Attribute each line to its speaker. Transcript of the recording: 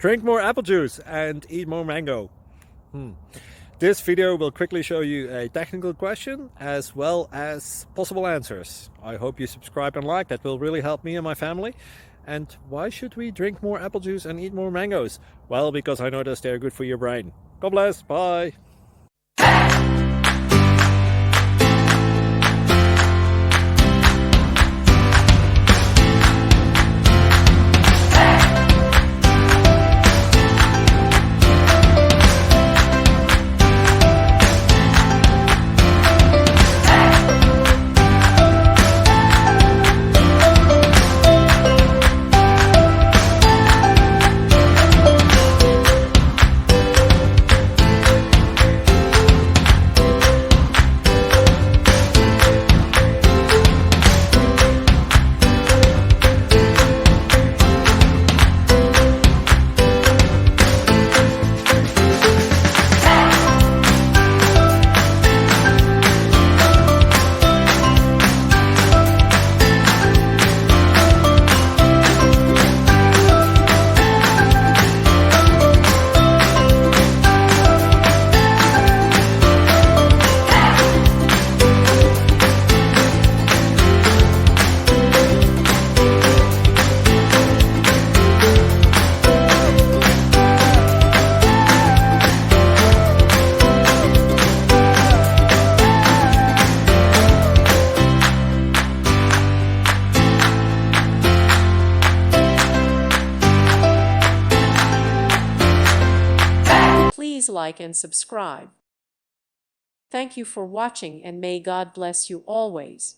Speaker 1: Drink more apple juice and eat more mango. This video will quickly show you a technical question as well as possible answers. I hope you subscribe and like, that will really help me and my family. And why should we drink more apple juice and eat more mangoes? Well, because I noticed they're good for your brain. God bless, bye.
Speaker 2: Please like and subscribe. Thank you for watching, and may God bless you always.